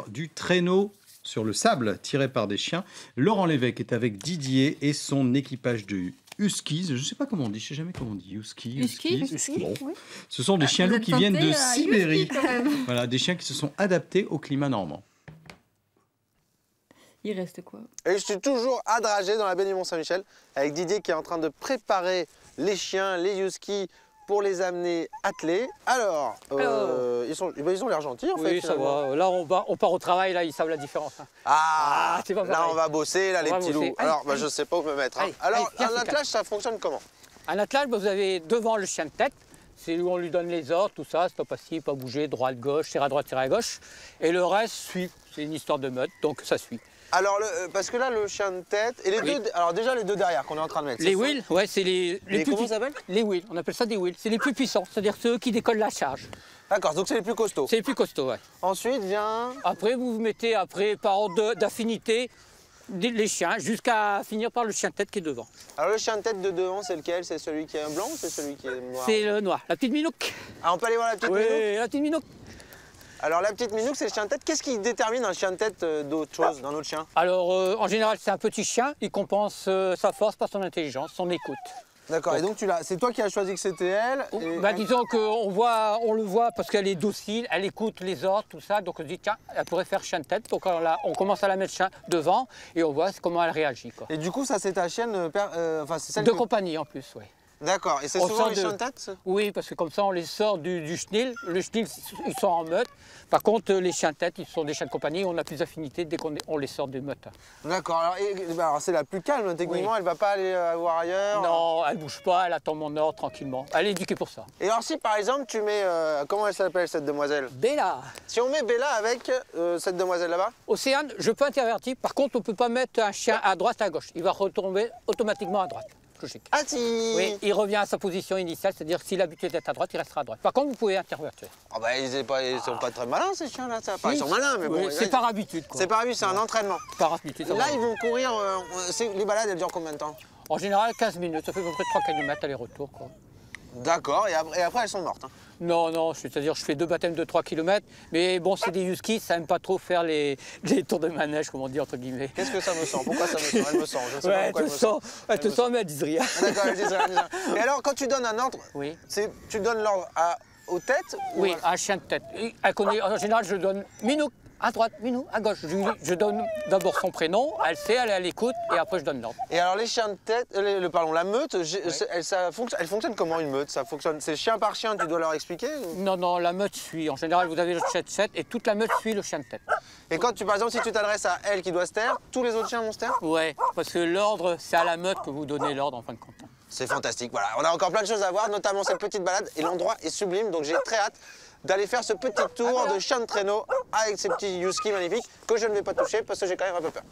Du traîneau sur le sable tiré par des chiens. Laurent Lévesque est avec Didier et son équipage de huskies. Je ne sais pas comment on dit, je ne sais jamais comment on dit. Husky. Bon. Oui. Ce sont des chiens loups qui viennent de Sibérie. Husky, quand même. Voilà, des chiens qui se sont adaptés au climat normand. Il reste quoi? Et je suis toujours à Dragé dans la baie du Mont-Saint-Michel avec Didier qui est en train de préparer les chiens, les huskies pour les amener attelés. Alors, ils ont l'air gentils en fait. Oui, ça va. Là, on part au travail, là, ils savent la différence. Hein. C'est pas pareil. Là, on va bosser, là, les petits loups. Alors, je ne sais pas où me mettre. Hein. Alors, un attelage, ça fonctionne comment? Un attelage, vous avez devant le chien de tête. C'est où on lui donne les ordres, tout ça, stop assis, pas bouger, droite, gauche, tire à droite, tire à gauche. Et le reste suit. C'est une histoire de meute, donc ça suit. Alors, parce que là, le chien de tête, et les deux, alors déjà les deux derrière qu'on est en train de mettre. Les wheels, ouais, c'est les plus comment ça s'appelle? Les wheels, on appelle ça des wheels. C'est les plus puissants, c'est-à-dire ceux qui décollent la charge. D'accord, donc c'est les plus costauds. C'est les plus costauds, ouais. Ensuite vient... Après, vous mettez par ordre d'affinité les chiens, jusqu'à finir par le chien de tête qui est devant. Alors le chien de tête de devant, c'est lequel? C'est celui qui est blanc ou c'est celui qui est noir? C'est le noir, la petite Minouk. Ah, on peut aller voir la petite Minouk? Oui, la petite Minouk. Alors la petite Minouk, c'est le chien de tête. Qu'est-ce qui détermine un chien de tête d'autre chose, d'un autre chien? Alors en général, c'est un petit chien, il compense sa force par son intelligence, son écoute. D'accord, et donc c'est toi qui as choisi que c'était elle et... Disons qu'on le voit parce qu'elle est docile, elle écoute les ordres, tout ça, donc on se dit tiens, elle pourrait faire chien de tête, donc on commence à la mettre devant et on voit comment elle réagit. Quoi. Et du coup, ça c'est ta chienne, c'est celle de compagnie en plus, oui. D'accord, et c'est souvent les chiens de tête? Oui, parce que comme ça on les sort du chenil. Le chenil, ils sont en meute. Par contre, les chiens de tête, ils sont des chiens de compagnie, on a plus d'affinité dès qu'on les sort des meutes. D'accord, alors c'est la plus calme, techniquement, oui. Elle ne va pas aller voir ailleurs? Non, elle ne bouge pas, elle attend mon ordre tranquillement. Elle est éduquée pour ça. Et alors si par exemple tu mets, comment elle s'appelle cette demoiselle? Bella. Si on met Bella avec cette demoiselle là-bas? Océane, je peux intervertir, par contre on ne peut pas mettre un chien à droite, à gauche. Il va retomber automatiquement à droite. Logique. Ah si. Oui, il revient à sa position initiale, c'est-à-dire s'il est habitué d'être à droite, il restera à droite. Par contre, vous pouvez intervertir. Oh bah, ils sont pas très malins ces chiens-là, ça. Enfin, ils sont malins, mais bon. Oui, c'est par habitude. C'est par habitude, c'est un entraînement. Par habitude. Là, ils vont courir. Les balades, elles durent combien de temps? En général, 15 minutes, ça fait à peu près 3 km aller-retour. D'accord, et après elles sont mortes. Hein. Non, c'est-à-dire je fais 2 baptêmes de 3 km, mais bon, c'est des huskies, ça n'aime pas trop faire les tours de manège, comme on dit entre guillemets. Qu'est-ce que ça me sent? Pourquoi ça me sent? Elle me sent, je sais pas pourquoi elle me sent. Elle te sent, mais elle ne dit rien. D'accord, elle dit rien. Et alors, quand tu donnes un ordre, oui. Tu donnes l'ordre aux têtes? Oui, à un chien de tête. Elle connaît, en général, je donne Minouk à droite, Minou à gauche. Je donne d'abord son prénom, elle sait, elle est à l'écoute, et après je donne l'ordre. Et alors les chiens de tête, la meute, elle fonctionne comment une meute? C'est chien par chien, tu dois leur expliquer? Non, la meute suit. En général, vous avez le chien de tête et toute la meute suit le chien de tête. Et quand par exemple, si tu t'adresses à elle qui doit se taire, tous les autres chiens vont se taire? Oui, parce que l'ordre, c'est à la meute que vous donnez l'ordre en fin de compte. C'est fantastique, voilà. On a encore plein de choses à voir, notamment cette petite balade, et l'endroit est sublime, donc j'ai très hâte d'aller faire ce petit tour de chien de traîneau avec ces petits huskies magnifiques que je ne vais pas toucher parce que j'ai quand même un peu peur.